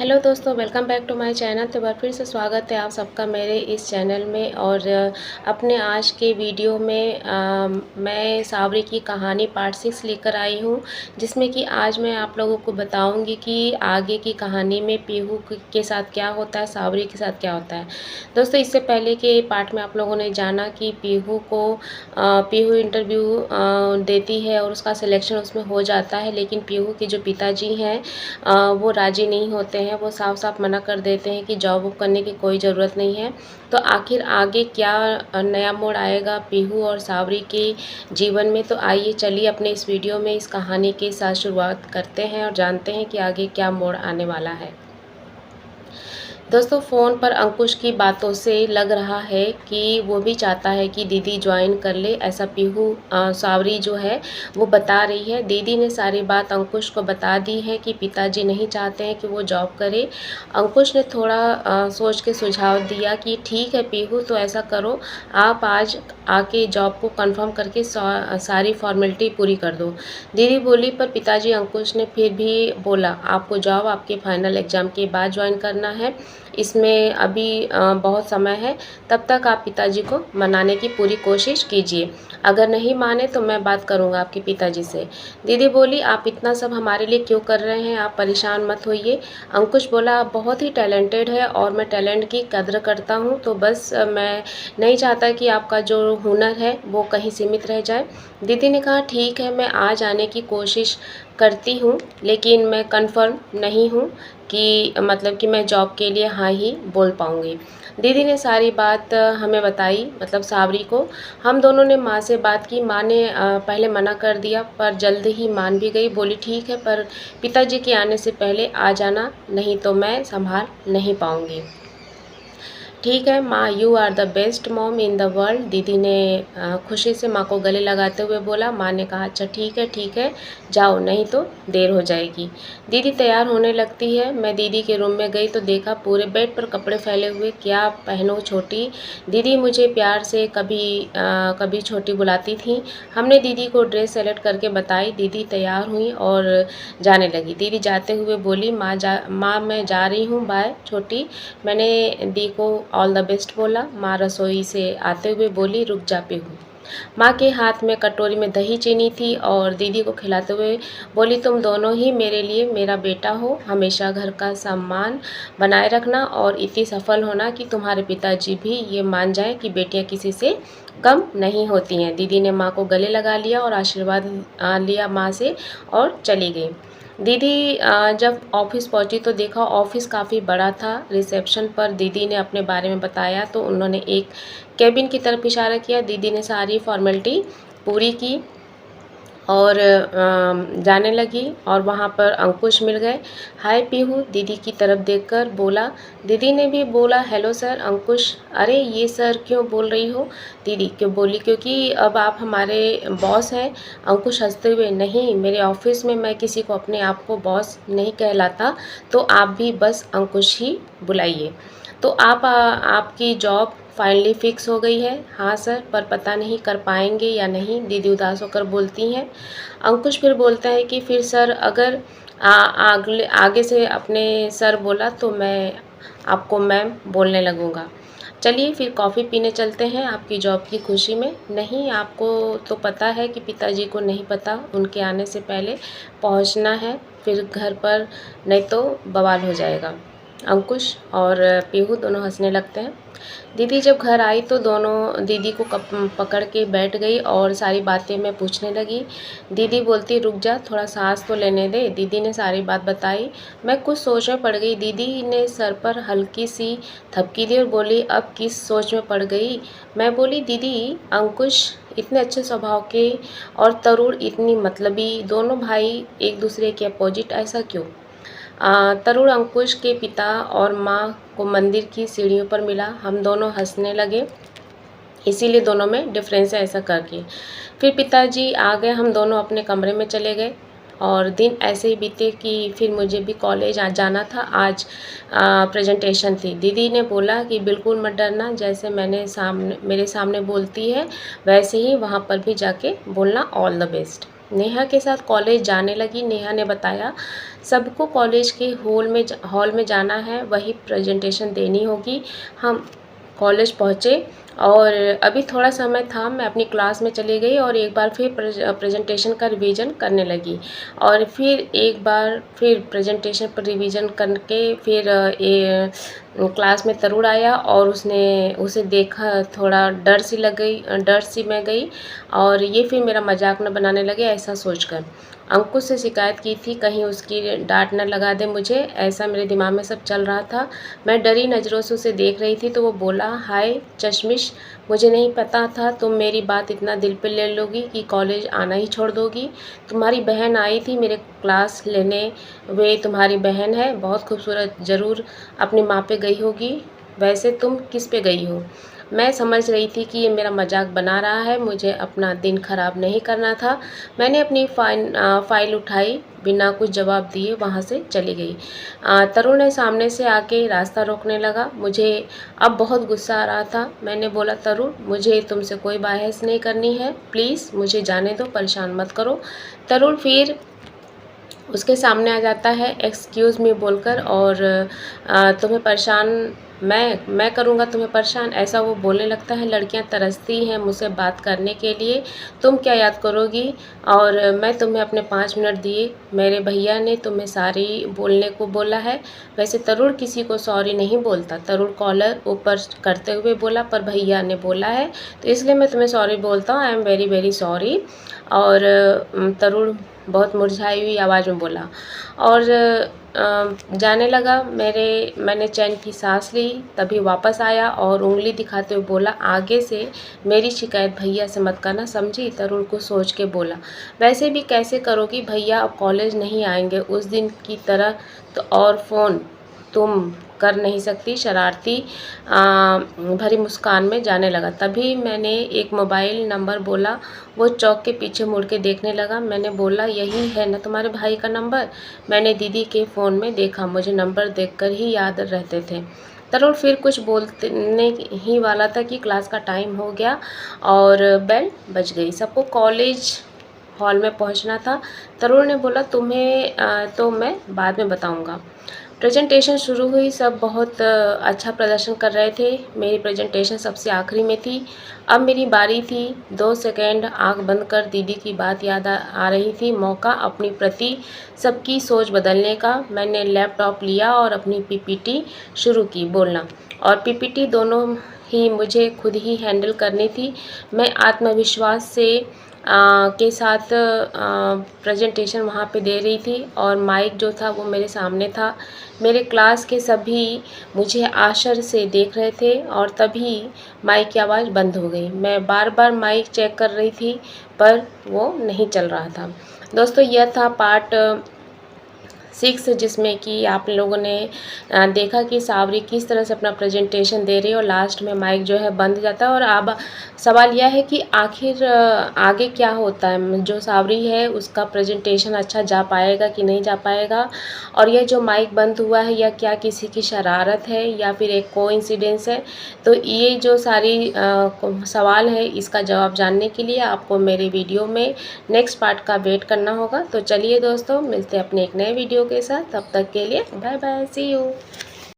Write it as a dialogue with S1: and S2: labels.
S1: Hello दोस्तों, welcome back to my channel. तो एक बार फिर से स्वागत है आप सबका मेरे इस चैनल में। और अपने आज के वीडियो में मैं सावरी की कहानी पार्ट 6 लेकर आई हूँ, जिसमें कि आज मैं आप लोगों को बताऊंगी कि आगे की कहानी में पीहू के साथ क्या होता है, सावरी के साथ क्या होता है। दोस्तों, इससे पहले के पार्ट में आप लोगों ने जाना कि पीहू इंटरव्यू देती है और उसका सिलेक्शन उसमें हो जाता है, लेकिन पीहू के जो पिताजी हैं वो राज़ी नहीं होते हैं। वो साफ साफ मना कर देते हैं कि जॉब वॉब करने की कोई ज़रूरत नहीं है। तो आखिर आगे क्या नया मोड़ आएगा पीहू और सावरी के जीवन में, तो आइए चलिए अपने इस वीडियो में इस कहानी के साथ शुरुआत करते हैं और जानते हैं कि आगे क्या मोड़ आने वाला है। दोस्तों, फ़ोन पर अंकुश की बातों से लग रहा है कि वो भी चाहता है कि दीदी ज्वाइन कर ले, ऐसा पीहू सावरी जो है वो बता रही है। दीदी ने सारी बात अंकुश को बता दी है कि पिताजी नहीं चाहते हैं कि वो जॉब करे। अंकुश ने थोड़ा सोच के सुझाव दिया कि ठीक है पीहू, तो ऐसा करो, आप आज आके जॉब को कंफर्म करके सारी फॉर्मेलिटी पूरी कर दो। दीदी बोली, पर पिताजी। अंकुश ने फिर भी बोला, आपको जॉब आपके फाइनल एग्ज़ाम के बाद ज्वाइन करना है, इसमें अभी बहुत समय है। तब तक आप पिताजी को मनाने की पूरी कोशिश कीजिए। अगर नहीं माने तो मैं बात करूंगा आपके पिताजी से। दीदी बोली, आप इतना सब हमारे लिए क्यों कर रहे हैं, आप परेशान मत होइए। अंकुश बोला, आप बहुत ही टैलेंटेड है और मैं टैलेंट की कद्र करता हूँ, तो बस मैं नहीं चाहता कि आपका जो हुनर है वो कहीं सीमित रह जाए। दीदी ने कहा, ठीक है, मैं आज आने की कोशिश करती हूँ, लेकिन मैं कंफर्म नहीं हूँ कि मतलब कि मैं जॉब के लिए हाँ ही बोल पाऊँगी। दीदी ने सारी बात हमें बताई, मतलब सावरी को। हम दोनों ने माँ से बात की। माँ ने पहले मना कर दिया, पर जल्द ही मान भी गई। बोली, ठीक है, पर पिताजी के आने से पहले आ जाना, नहीं तो मैं संभाल नहीं पाऊँगी। ठीक है माँ, you are the best mom in the world. दीदी ने खुशी से माँ को गले लगाते हुए बोला। माँ ने कहा, अच्छा ठीक है, जाओ, नहीं तो देर हो जाएगी। दीदी तैयार होने लगती है। मैं दीदी के रूम में गई तो देखा पूरे बेड पर कपड़े फैले हुए। क्या पहनूं छोटी? दीदी मुझे प्यार से कभी छोटी बुलाती थी। हमने दीदी को ड्रेस सेलेक्ट करके बताई। दीदी तैयार हुई और जाने लगी। दीदी जाते हुए बोली, माँ मैं जा रही हूँ, बाय छोटी। मैंने दी को ऑल द बेस्ट बोला। माँ रसोई से आते हुए बोली, रुक जा पीहू। माँ के हाथ में कटोरी में दही चीनी थी और दीदी को खिलाते हुए बोली, तुम दोनों ही मेरे लिए मेरा बेटा हो, हमेशा घर का सम्मान बनाए रखना और इतनी सफल होना कि तुम्हारे पिताजी भी ये मान जाए कि बेटियां किसी से कम नहीं होती हैं। दीदी ने माँ को गले लगा लिया और आशीर्वाद लिया माँ से और चली गई। दीदी जब ऑफिस पहुंची तो देखा ऑफिस काफ़ी बड़ा था। रिसेप्शन पर दीदी ने अपने बारे में बताया तो उन्होंने एक केबिन की तरफ इशारा किया। दीदी ने सारी फॉर्मेलिटी पूरी की और जाने लगी और वहाँ पर अंकुश मिल गए। हाय पीहू, दीदी की तरफ देखकर बोला। दीदी ने भी बोला, हेलो सर। अंकुश, अरे ये सर क्यों बोल रही हो? दीदी क्यों बोली, क्योंकि अब आप हमारे बॉस हैं। अंकुश हंसते हुए, नहीं, मेरे ऑफिस में मैं किसी को अपने आप को बॉस नहीं कहलाता, तो आप भी बस अंकुश ही बुलाइए। तो आपकी जॉब फाइनली फिक्स हो गई है? हाँ सर, पर पता नहीं कर पाएंगे या नहीं, दीदी उदास होकर बोलती हैं। अंकुश फिर बोलता है कि फिर सर अगर आगे से अपने सर बोला तो मैं आपको मैम बोलने लगूंगा। चलिए फिर कॉफ़ी पीने चलते हैं आपकी जॉब की खुशी में। नहीं, आपको तो पता है कि पिताजी को नहीं पता, उनके आने से पहले पहुंचना है फिर घर पर, नहीं तो बवाल हो जाएगा। अंकुश और पीहू दोनों हंसने लगते हैं। दीदी जब घर आई तो दोनों दीदी को पकड़ के बैठ गई और सारी बातें मैं पूछने लगी। दीदी बोलती, रुक जा, थोड़ा सांस तो लेने दे। दीदी ने सारी बात बताई। मैं कुछ सोच में पड़ गई। दीदी ने सर पर हल्की सी थपकी दी और बोली, अब किस सोच में पड़ गई? मैं बोली, दीदी अंकुश इतने अच्छे स्वभाव के और तरुण इतनी मतलबी, दोनों भाई एक दूसरे के अपोजिट, ऐसा क्यों? तरुण अंकुश के पिता और माँ को मंदिर की सीढ़ियों पर मिला। हम दोनों हंसने लगे, इसीलिए दोनों में डिफरेंस है ऐसा करके। फिर पिताजी आ गए, हम दोनों अपने कमरे में चले गए और दिन ऐसे ही बीते कि फिर मुझे भी कॉलेज जाना था। आज प्रेजेंटेशन थी। दीदी ने बोला कि बिल्कुल मत डरना, जैसे मेरे सामने बोलती है वैसे ही वहाँ पर भी जाके बोलना, ऑल द बेस्ट। नेहा के साथ कॉलेज जाने लगी। नेहा ने बताया सबको कॉलेज के हॉल में जाना है, वही प्रेजेंटेशन देनी होगी। हम कॉलेज पहुँचे और अभी थोड़ा समय था, मैं अपनी क्लास में चली गई और एक बार फिर प्रेजेंटेशन का रिवीजन करने लगी और फिर एक बार फिर प्रेजेंटेशन पर रिवीजन करके फिर क्लास में तरुण आया और उसे देखा, थोड़ा डर सी मैं गई और ये फिर मेरा मजाक न बनाने लगे ऐसा सोचकर। अंकुश से शिकायत की थी कहीं उसकी डांट न लगा दे मुझे, ऐसा मेरे दिमाग में सब चल रहा था। मैं डरी नज़रों से उसे देख रही थी तो वो बोला, हाय चश्मिश, मुझे नहीं पता था तुम मेरी बात इतना दिल पे ले लोगी कि कॉलेज आना ही छोड़ दोगी। तुम्हारी बहन आई थी मेरे क्लास लेने, वे तुम्हारी बहन है, बहुत खूबसूरत, ज़रूर अपनी माँ पे गई होगी। वैसे तुम किस पे गई हो? मैं समझ रही थी कि ये मेरा मजाक बना रहा है, मुझे अपना दिन ख़राब नहीं करना था। मैंने अपनी फ़ाइल उठाई, बिना कुछ जवाब दिए वहाँ से चली गई। तरुण ने सामने से आके रास्ता रोकने लगा। मुझे अब बहुत गुस्सा आ रहा था। मैंने बोला, तरुण, मुझे तुमसे कोई बहस नहीं करनी है, प्लीज़ मुझे जाने दो, परेशान मत करो। तरुण फिर उसके सामने आ जाता है एक्सक्यूज़ मी बोलकर और तुम्हें परेशान मैं करूँगा तुम्हें परेशान, ऐसा वो बोलने लगता है। लड़कियां तरसती हैं मुझसे बात करने के लिए, तुम क्या याद करोगी? और मैं तुम्हें अपने 5 मिनट दिए, मेरे भैया ने तुम्हें सॉरी बोलने को बोला है। वैसे तरुण किसी को सॉरी नहीं बोलता। तरुण कॉलर ऊपर करते हुए बोला, पर भैया ने बोला है तो इसलिए मैं तुम्हें सॉरी बोलता हूँ, I am very very sorry. और तरुण बहुत मुरझाई हुई आवाज़ में बोला और जाने लगा। मैंने चैन की सांस ली, तभी वापस आया और उंगली दिखाते हुए बोला, आगे से मेरी शिकायत भैया से मत करना, समझी? तरुण को सोच के बोला, वैसे भी कैसे करोगी, भैया अब कॉलेज नहीं आएंगे उस दिन की तरह तो, और फ़ोन तुम कर नहीं सकती। शरारती भरी मुस्कान में जाने लगा। तभी मैंने एक मोबाइल नंबर बोला। वो चौक के पीछे मुड़ के देखने लगा। मैंने बोला, यही है ना तुम्हारे भाई का नंबर? मैंने दीदी के फ़ोन में देखा, मुझे नंबर देखकर ही याद रहते थे। तरुण फिर कुछ बोलने ही वाला था कि क्लास का टाइम हो गया और बेल बज गई। सबको कॉलेज हॉल में पहुंचना था। तरुण ने बोला, तुम्हें तो मैं बाद में बताऊंगा। प्रेजेंटेशन शुरू हुई। सब बहुत अच्छा प्रदर्शन कर रहे थे। मेरी प्रेजेंटेशन सबसे आखिरी में थी। अब मेरी बारी थी। 2 सेकंड आंख बंद कर दीदी की बात याद आ रही थी। मौका अपनी प्रति सबकी सोच बदलने का। मैंने लैपटॉप लिया और अपनी पीपीटी शुरू की बोलना, और पीपीटी दोनों ही मुझे खुद ही हैंडल करनी थी। मैं आत्मविश्वास से के साथ प्रेजेंटेशन वहाँ पे दे रही थी और माइक जो था वो मेरे सामने था। मेरे क्लास के सभी मुझे आश्चर्य से देख रहे थे और तभी माइक की आवाज़ बंद हो गई। मैं बार बार माइक चेक कर रही थी पर वो नहीं चल रहा था। दोस्तों, यह था पार्ट 6, जिसमें कि आप लोगों ने देखा कि सावरी किस तरह से अपना प्रेजेंटेशन दे रही है और लास्ट में माइक जो है बंद जाता है। और अब सवाल यह है कि आखिर आगे क्या होता है, जो सावरी है उसका प्रेजेंटेशन अच्छा जा पाएगा कि नहीं जा पाएगा, और यह जो माइक बंद हुआ है यह क्या किसी की शरारत है या फिर एक कोइंसिडेंस है? तो ये जो सारी सवाल है, इसका जवाब जानने के लिए आपको मेरे वीडियो में नेक्स्ट पार्ट का वेट करना होगा। तो चलिए दोस्तों, मिलते हैं अपने एक नए वीडियो के साथ। तब तक के लिए बाय बाय, सी यू।